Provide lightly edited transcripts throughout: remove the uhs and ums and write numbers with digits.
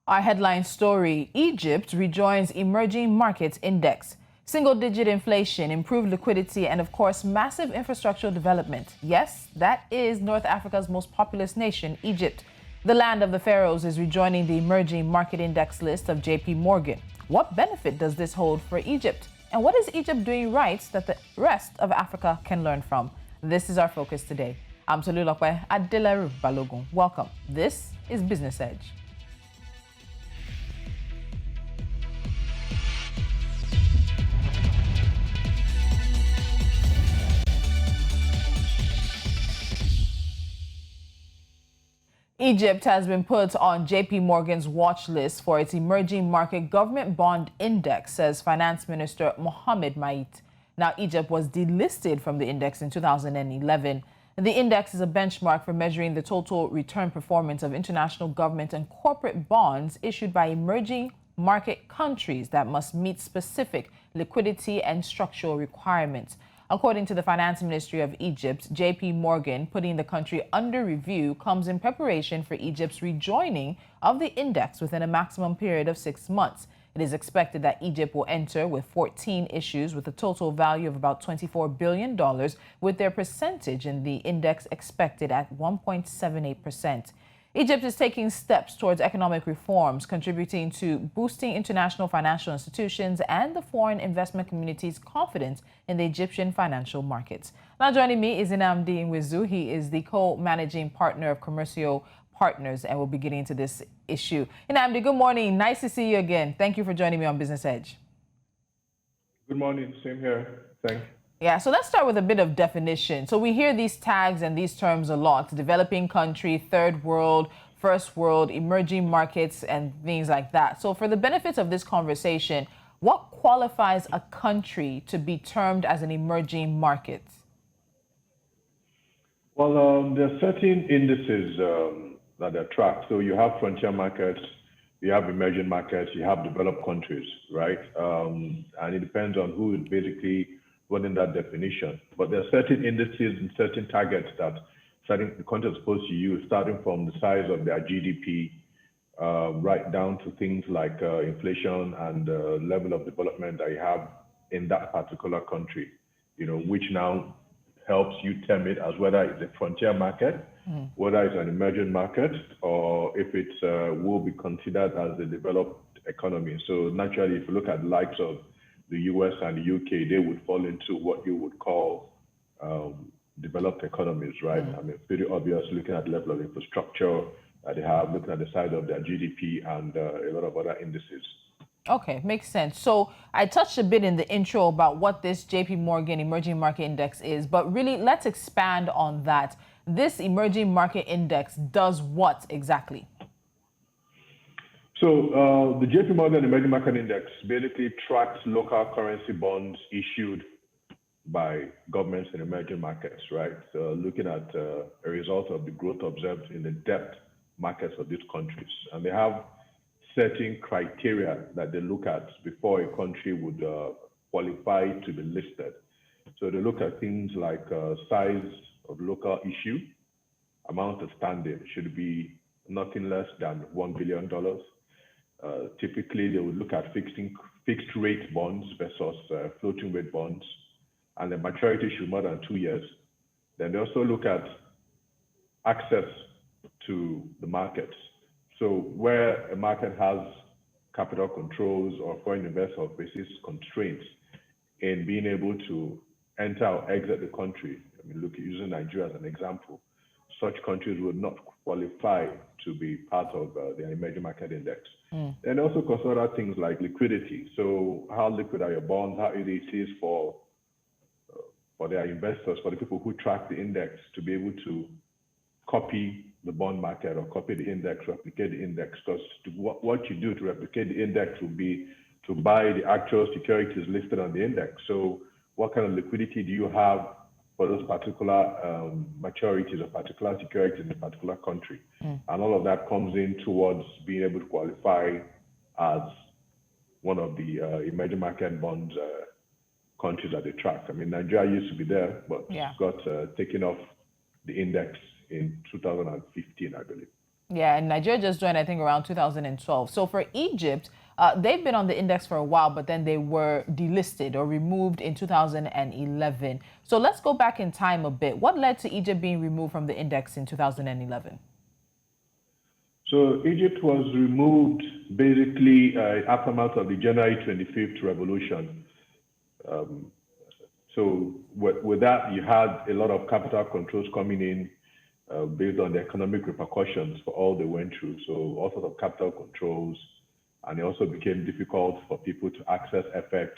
Our headline story, Egypt rejoins emerging markets index. Single-digit inflation, improved liquidity, and of course, massive infrastructural development. Yes, that is North Africa's most populous nation, Egypt. The land of the pharaohs is rejoining the emerging market index list of JP Morgan. What benefit does this hold for Egypt? And what is Egypt doing right that the rest of Africa can learn from? This is our focus today. I'm Tolulokwe Adelaru Balogun. Welcome. This is Business Edge. Egypt has been put on JP Morgan's watch list for its emerging market government bond index, says Finance Minister Mohamed Mait. Now, Egypt was delisted from the index in 2011. The index is a benchmark for measuring the total return performance of international government and corporate bonds issued by emerging market countries that must meet specific liquidity and structural requirements. According to the Finance Ministry of Egypt, JP Morgan putting the country under review comes in preparation for Egypt's rejoining of the index within a maximum period of 6 months. It is expected that Egypt will enter with 14 issues with a total value of about $24 billion, with their percentage in the index expected at 1.78%. Egypt is taking steps towards economic reforms, contributing to boosting international financial institutions and the foreign investment community's confidence in the Egyptian financial markets. Now joining me is Nnamdi Nwizu. He is the co-managing partner of Comercio Partners, and we'll be getting into this issue. Nnamdi, good morning. Nice to see you again. Thank you for joining me on Business Edge. Good morning. Same here. Thanks. Yeah, so let's start with a bit of definition. So we hear these tags and these terms a lot: developing country, third world, first world, emerging markets, and things like that. So for the benefits of this conversation, what qualifies a country to be termed as an emerging market? Well, there are certain indices that are tracked. So you have frontier markets, you have emerging markets, you have developed countries, right? And it depends on who is basically running that definition. But there are certain indices and certain targets that certain countries are supposed to use, starting from the size of their GDP, right down to things like inflation and level of development that you have in that particular country, which now helps you term it as whether it's a frontier market, whether it's an emerging market, or if it will be considered as a developed economy. So naturally, if you look at the likes of the US and the UK, they would fall into what you would call developed economies, right? I mean, pretty obvious looking at the level of infrastructure that they have, looking at the size of their GDP and a lot of other indices. Okay, makes sense. So I touched a bit in the intro about what this JP Morgan Emerging Market Index is, but really let's expand on that. This Emerging Market Index does what exactly? So the JP Morgan Emerging Market Index basically tracks local currency bonds issued by governments in emerging markets, right? So looking at a result of the growth observed in the debt markets of these countries. And they have certain criteria that they look at before a country would qualify to be listed. So they look at things like size of local issue, amount of standing should be nothing less than $1 billion. Typically, they would look at fixed rate bonds versus floating rate bonds, and the maturity should be more than 2 years. Then they also look at access to the markets. So where a market has capital controls or foreign investor faces constraints in being able to enter or exit the country. I mean, look, using Nigeria as an example, such countries would not qualify to be part of the emerging market index. And also consider things like liquidity. So how liquid are your bonds? How easy it is for their investors, for the people who track the index, to be able to copy the bond market or copy the index, replicate the index. Because what you do to replicate the index will be to buy the actual securities listed on the index. So what kind of liquidity do you have for those particular maturities or particular securities in a particular country? And all of that comes in towards being able to qualify as one of the emerging market bonds countries that they track. I mean, Nigeria used to be there, but got taken off the index in 2015, I believe. Yeah, and Nigeria just joined, I think, around 2012. So for Egypt, they've been on the index for a while, but then they were delisted or removed in 2011. So let's go back in time a bit. What led to Egypt being removed from the index in 2011? So Egypt was removed basically aftermath of the January 25th revolution. So with that, you had a lot of capital controls coming in based on the economic repercussions for all they went through. So all sorts of capital controls, and it also became difficult for people to access FX.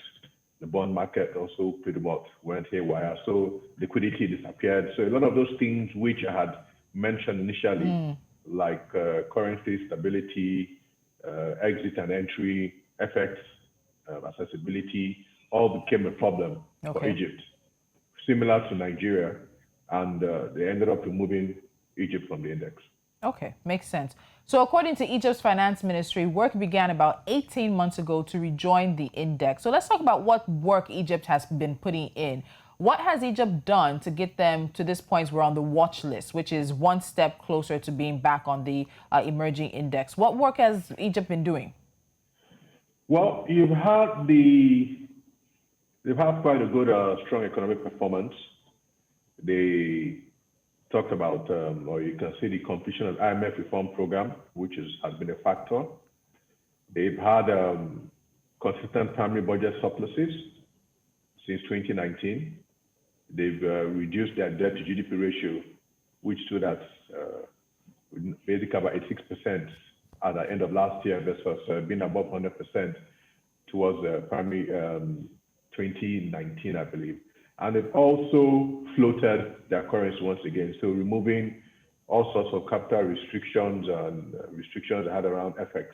The bond market also pretty much went haywire. So liquidity disappeared. So a lot of those things which I had mentioned initially, like currency stability, exit and entry, FX accessibility, all became a problem for Egypt, similar to Nigeria, and they ended up removing Egypt from the index. Okay, makes sense. So according to Egypt's finance ministry, work began about 18 months ago to rejoin the index. So let's talk about what work Egypt has been putting in. What has Egypt done to get them to this point we're on the watch list, which is one step closer to being back on the emerging index? What work has Egypt been doing? Well, they've had quite a good, strong economic performance. They talked about, or you can see the completion of IMF reform program, which has been a factor. They've had consistent primary budget surpluses since 2019. They've reduced their debt to GDP ratio, which stood at basically about 86% at the end of last year versus being above 100% towards primary 2019, I believe. And they've also floated their currency once again, so removing all sorts of capital restrictions and restrictions they had around FX,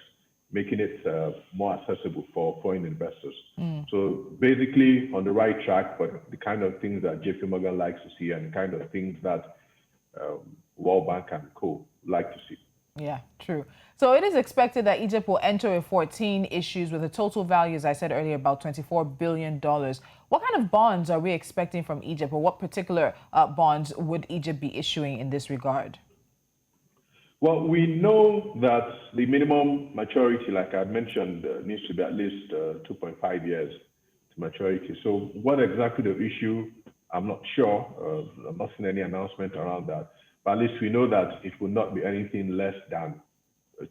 making it more accessible for foreign investors. So basically on the right track, but the kind of things that JP Morgan likes to see and the kind of things that World Bank and co like to see. Yeah, true. So it is expected that Egypt will enter with 14 issues with a total value, as I said earlier, about $24 billion. What kind of bonds are we expecting from Egypt, or what particular bonds would Egypt be issuing in this regard? Well, we know that the minimum maturity, like I mentioned, needs to be at least 2.5 years to maturity. So what exactly the issue, I'm not sure. I'm not seeing any announcement around that. But at least we know that it will not be anything less than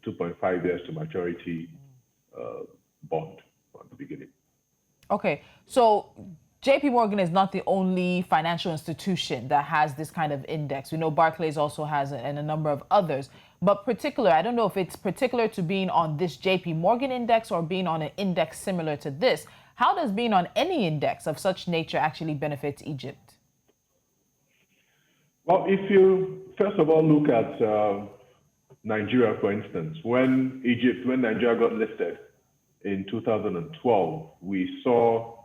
2.5 years to maturity bond at the beginning. Okay, so JP Morgan is not the only financial institution that has this kind of index. We know Barclays also has it, and a number of others. But particular, I don't know if it's particular to being on this JP Morgan index or being on an index similar to this. How does being on any index of such nature actually benefit Egypt? Well, if you first of all look at Nigeria, for instance, when Nigeria got listed in 2012, we saw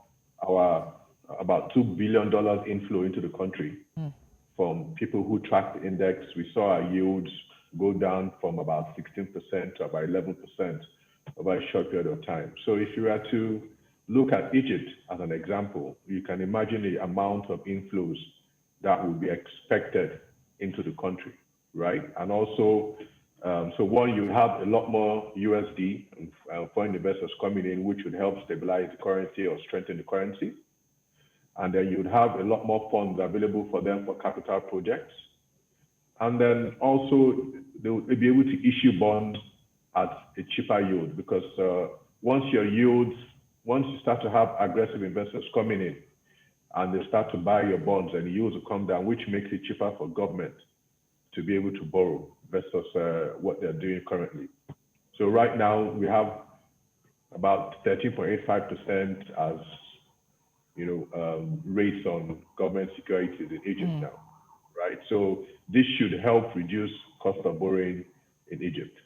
our about $2 billion inflow into the country from people who tracked the index. We saw our yields go down from about 16% to about 11% over a short period of time. So if you were to look at Egypt as an example, you can imagine the amount of inflows that would be expected into the country, right? And also, so one, you have a lot more USD and foreign investors coming in, which would help stabilize the currency or strengthen the currency. And then you'd have a lot more funds available for them for capital projects. And then also, they'll be able to issue bonds at a cheaper yield, because once you start to have aggressive investors coming in, and they start to buy your bonds, and the yields will come down, which makes it cheaper for government to be able to borrow versus what they're doing currently. So right now we have about 13.85% as rates on government securities in Egypt now, right? So this should help reduce cost of borrowing in Egypt.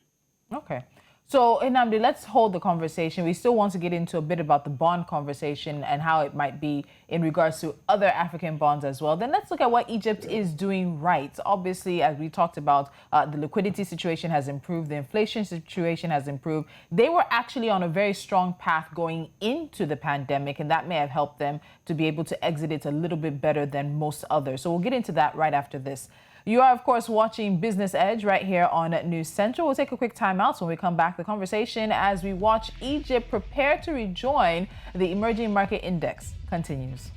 Okay. So, Nnamdi, let's hold the conversation. We still want to get into a bit about the bond conversation and how it might be in regards to other African bonds as well. Then let's look at what Egypt is doing right. Obviously, as we talked about, the liquidity situation has improved. The inflation situation has improved. They were actually on a very strong path going into the pandemic, and that may have helped them to be able to exit it a little bit better than most others. So we'll get into that right after this. You are, of course, watching Business Edge right here on News Central. We'll take a quick time out. When we come back, the conversation as we watch Egypt prepare to rejoin the emerging market index continues.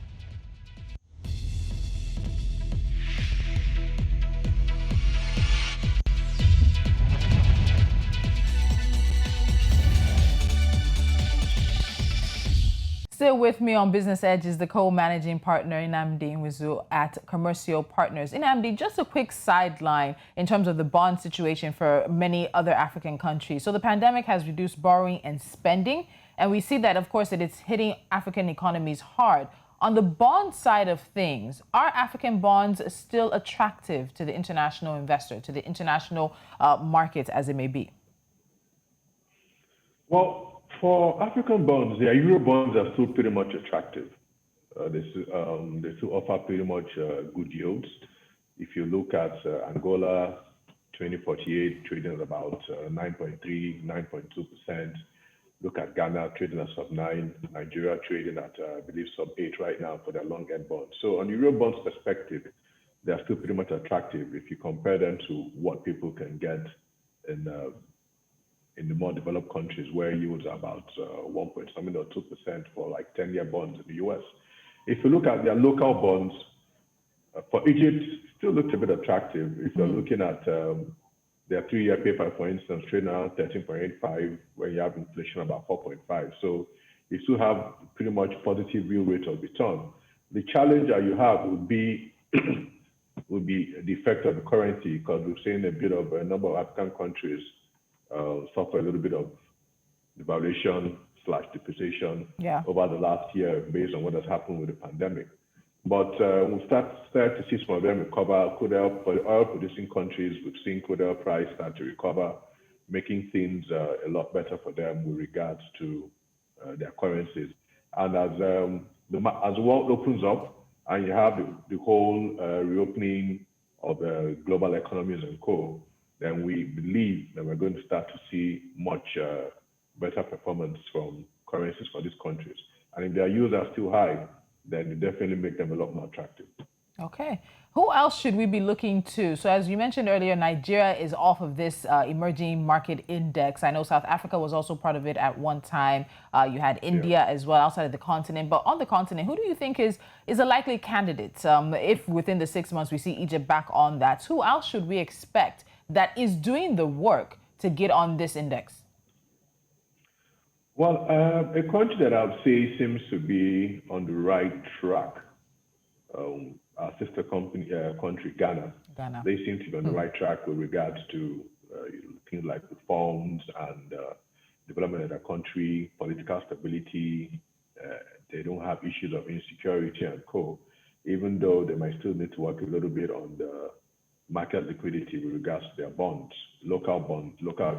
Still with me on Business Edge is the co-managing partner, Nnamdi Nwizu at Comercio Partners. Nnamdi, just a quick sideline in terms of the bond situation for many other African countries. So the pandemic has reduced borrowing and spending, and we see that, of course, that it's hitting African economies hard. On the bond side of things, are African bonds still attractive to the international investor, to the international markets, as it may be? Well, for African bonds, their Euro bonds are still pretty much attractive. They still offer pretty much good yields. If you look at Angola, 2048 trading at about 9.3, 9.2%. Look at Ghana trading at sub 9, Nigeria trading at, I believe, sub 8 right now for their long end bonds. So on Euro bonds perspective, they're still pretty much attractive if you compare them to what people can get in the more developed countries where yields are about 1 point something or 2% for like 10-year bonds in the US. If you look at their local bonds, for Egypt, still looks a bit attractive. If you're looking at their 3-year paper, for instance, trading around 13.85, where you have inflation about 4.5. So you still have pretty much positive real rate of return. The challenge that you have would be the effect of the currency, because we've seen a number of African countries suffer a little bit of devaluation/depreciation over the last year based on what has happened with the pandemic. But we'll start to see some of them recover. For the oil-producing countries, we've seen crude oil price start to recover, making things a lot better for them with regards to their currencies. And as the world opens up and you have the whole reopening of the global economies and co, then we believe that we're going to start to see much better performance from currencies for these countries. And if their yields are still high, then it definitely make them a lot more attractive. Okay. Who else should we be looking to? So as you mentioned earlier, Nigeria is off of this emerging market index. I know South Africa was also part of it at one time. You had India as well outside of the continent. But on the continent, who do you think is a likely candidate? If within the 6 months we see Egypt back on that, who else should we expect that is doing the work to get on this index? Well, a country that I would say seems to be on the right track, our sister country, Ghana. They seem to be on the right track with regards to things like reforms and development of the country, political stability. They don't have issues of insecurity and co, even though they might still need to work a little bit on the market liquidity with regards to their bonds, local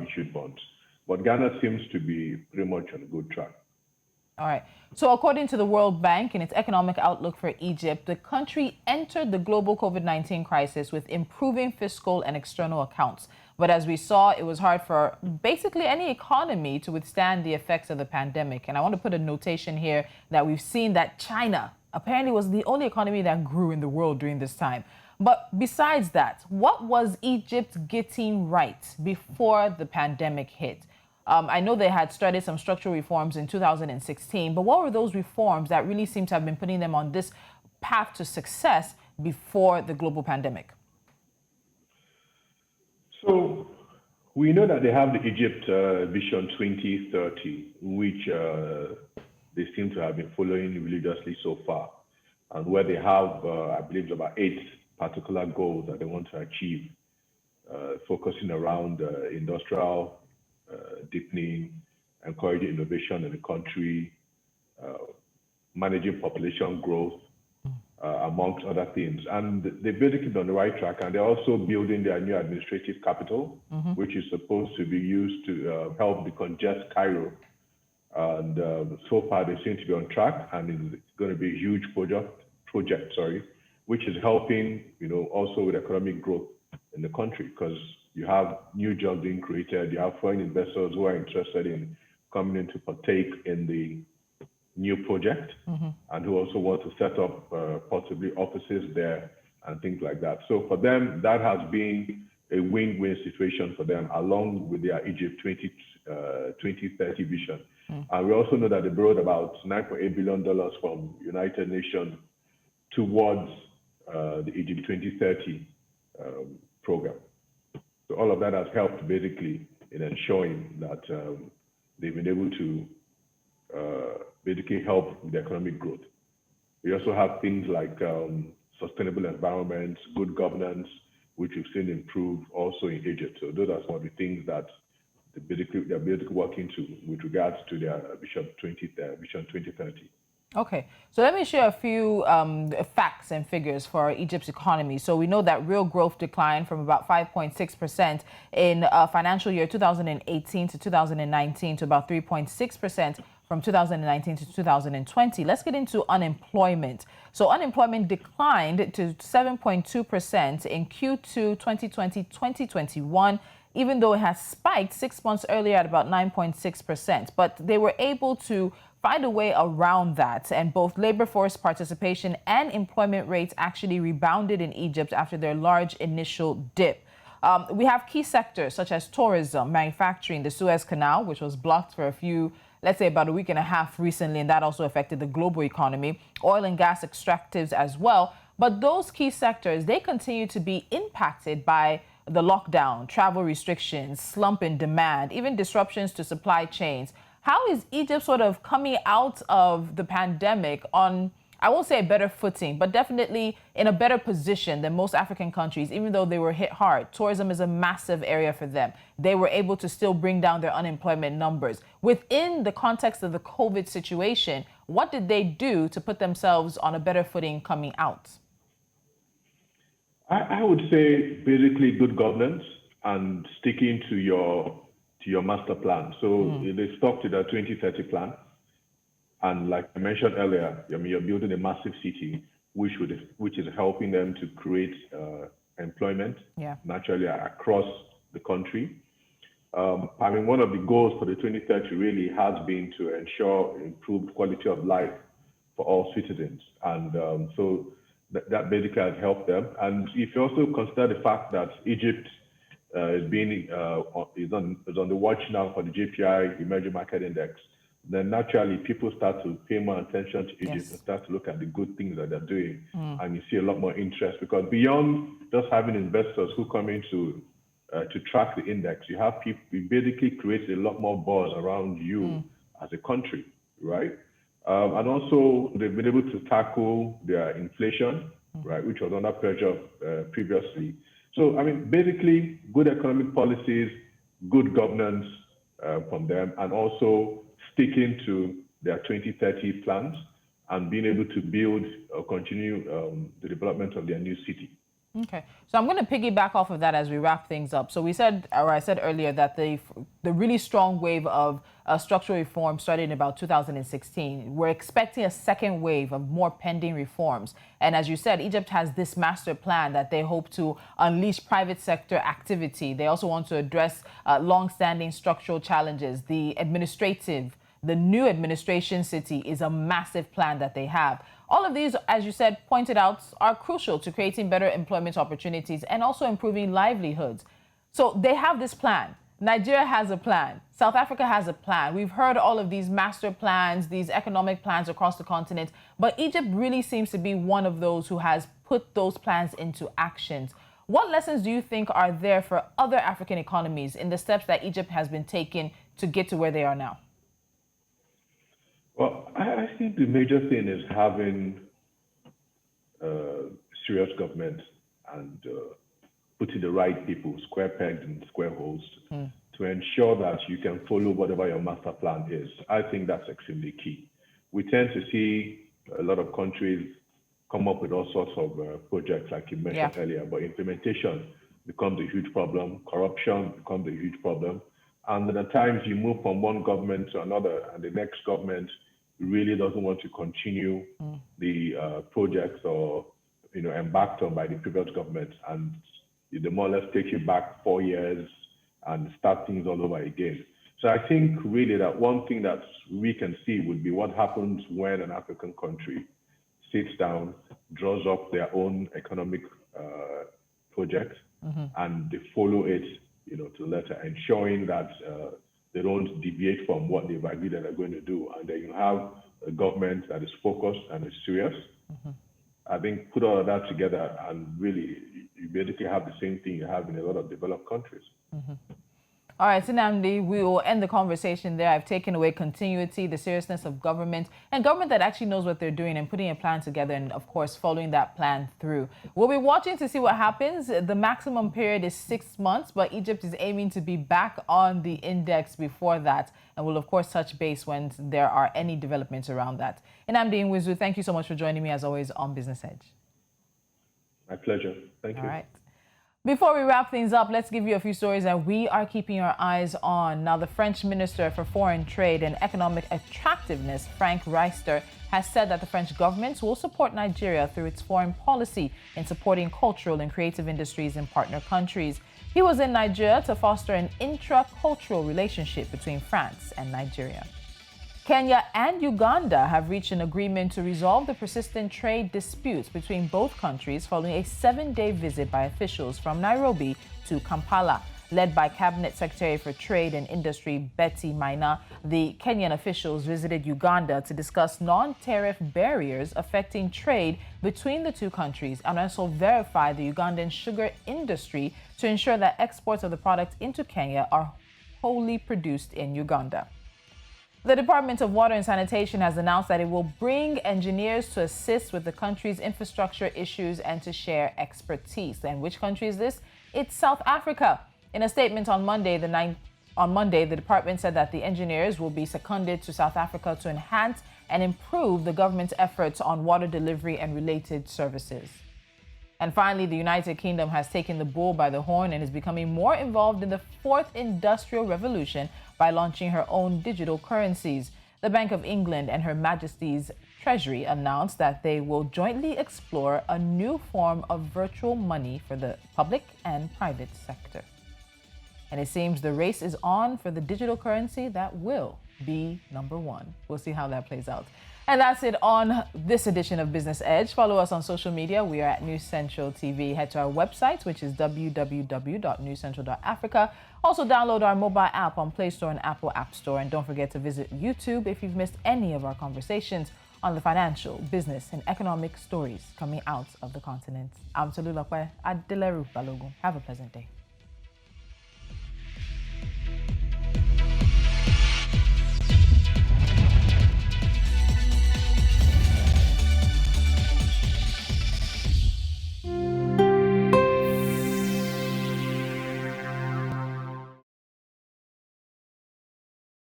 issued bonds. But Ghana seems to be pretty much on a good track. All right. So according to the World Bank in its economic outlook for Egypt, the country entered the global COVID-19 crisis with improving fiscal and external accounts. But as we saw, it was hard for basically any economy to withstand the effects of the pandemic. And I want to put a notation here that we've seen that China apparently was the only economy that grew in the world during this time. But besides that, what was Egypt getting right before the pandemic hit? I know they had started some structural reforms in 2016, but what were those reforms that really seem to have been putting them on this path to success before the global pandemic? So we know that they have the Egypt Vision 2030, which they seem to have been following religiously so far, and where they have, I believe, about 8 particular goals that they want to achieve, focusing around industrial deepening, encouraging innovation in the country, managing population growth, amongst other things. And they're basically on the right track, and they're also building their new administrative capital, which is supposed to be used to help decongest Cairo. And so far, they seem to be on track, and it's going to be a huge project, which is helping, also with economic growth in the country, because you have new jobs being created, you have foreign investors who are interested in coming in to partake in the new project, and who also want to set up possibly offices there and things like that. So for them, that has been a win-win situation for them, along with their Egypt 2030 vision. And we also know that they borrowed about $9.8 billion from United Nations towards the Egypt 2030 program. So all of that has helped basically in ensuring that they've been able to basically help with the economic growth. We also have things like sustainable environment, good governance, which we've seen improve also in Egypt. So those are some of the things that they're basically working to with regards to their Vision 2030. Okay, so let me share a few facts and figures for Egypt's economy. So we know that real growth declined from about 5.6% in financial year 2018 to 2019 to about 3.6% from 2019 to 2020. Let's get into unemployment. So unemployment declined to 7.2% in Q2 2020-2021, even though it has spiked 6 months earlier at about 9.6%. But they were able to find a way around that, and both labor force participation and employment rates actually rebounded in Egypt after their large initial dip. We have key sectors such as tourism, manufacturing, the Suez Canal, which was blocked for a few, let's say about a week and a half recently, and that also affected the global economy, oil and gas extractives as well. But those key sectors, they continue to be impacted by the lockdown, travel restrictions, slump in demand, even disruptions to supply chains. How is Egypt sort of coming out of the pandemic on, I won't say a better footing, but definitely in a better position than most African countries, even though they were hit hard? Tourism is a massive area for them. They were able to still bring down their unemployment numbers. Within the context of the COVID situation, what did they do to put themselves on a better footing coming out? I would say basically good governance and sticking to your master plan. So they stuck to the 2030 plan. And like I mentioned earlier, I mean, you're building a massive city, which is helping them to create employment naturally across the country. I mean, one of the goals for the 2030 really has been to ensure improved quality of life for all citizens. And so that basically has helped them. And if you also consider the fact that Egypt is on the watch now for the JPI Emerging Market Index, then naturally people start to pay more attention to Egypt and start to look at the good things that they're doing. And you see a lot more interest, because beyond just having investors who come in to track the index, you have people, we basically create a lot more buzz around you as a country, right? And also they've been able to tackle their inflation, right, which was under pressure previously. So, I mean, basically good economic policies, good governance from them, and also sticking to their 2030 plans and being able to build or continue the development of their new city. Okay, so I'm going to piggyback off of that as we wrap things up. So we said, or I said earlier, that the really strong wave of structural reform started in about 2016. We're expecting a second wave of more pending reforms. And as you said, Egypt has this master plan that they hope to unleash private sector activity. They also want to address long-standing structural challenges. The new administration city is a massive plan that they have. All of these, as you said, pointed out, are crucial to creating better employment opportunities and also improving livelihoods. So they have this plan. Nigeria has a plan. South Africa has a plan. We've heard all of these master plans, these economic plans across the continent, but Egypt really seems to be one of those who has put those plans into actions. What lessons do you think are there for other African economies in the steps that Egypt has been taking to get to where they are now? Well, I think the major thing is having serious government and putting the right people, square pegs in square holes, to ensure that you can follow whatever your master plan is. I think that's extremely key. We tend to see a lot of countries come up with all sorts of projects, like you mentioned earlier, but implementation becomes a huge problem. Corruption becomes a huge problem. And at times you move from one government to another, and the next government really doesn't want to continue the projects or embarked on by the previous government, and they more or less take you back 4 years and start things all over again. So I think really that one thing that we can see would be what happens when an African country sits down, draws up their own economic project, and they follow it, to the letter, ensuring that they don't deviate from what they've agreed that they're going to do. And then you have a government that is focused and is serious. I think put all of that together and really you basically have the same thing you have in a lot of developed countries. All right, Nnamdi, we will end the conversation there. I've taken away continuity, the seriousness of government, and government that actually knows what they're doing and putting a plan together and, of course, following that plan through. We'll be watching to see what happens. The maximum period is 6 months, but Egypt is aiming to be back on the index before that. And we'll, of course, touch base when there are any developments around that. Nnamdi Nwizu, thank you so much for joining me, as always, on Business Edge. My pleasure. Thank you. All right. Before we wrap things up, let's give you a few stories that we are keeping our eyes on. Now, the French Minister for Foreign Trade and Economic Attractiveness, Frank Reister, has said that the French government will support Nigeria through its foreign policy in supporting cultural and creative industries in partner countries. He was in Nigeria to foster an intra-cultural relationship between France and Nigeria. Kenya and Uganda have reached an agreement to resolve the persistent trade disputes between both countries following a 7-day visit by officials from Nairobi to Kampala. Led by Cabinet Secretary for Trade and Industry Betty Maina, the Kenyan officials visited Uganda to discuss non-tariff barriers affecting trade between the two countries and also verify the Ugandan sugar industry to ensure that exports of the product into Kenya are wholly produced in Uganda. The Department of Water and Sanitation has announced that it will bring engineers to assist with the country's infrastructure issues and to share expertise. And which country is this? It's South Africa. In a statement on Monday, the department said that the engineers will be seconded to South Africa to enhance and improve the government's efforts on water delivery and related services. And finally, the United Kingdom has taken the bull by the horn and is becoming more involved in the fourth industrial revolution by launching her own digital currencies. The Bank of England and Her Majesty's Treasury announced that they will jointly explore a new form of virtual money for the public and private sector. And it seems the race is on for the digital currency that will be #1. We'll see how that plays out. And that's it on this edition of Business Edge. Follow us on social media. We are at News Central TV. Head to our website, which is www.newscentral.africa. Also download our mobile app on Play Store and Apple App Store. And don't forget to visit YouTube if you've missed any of our conversations on the financial, business, and economic stories coming out of the continent. I'm Tolu Lakwe Adeleru Balogun. Have a pleasant day.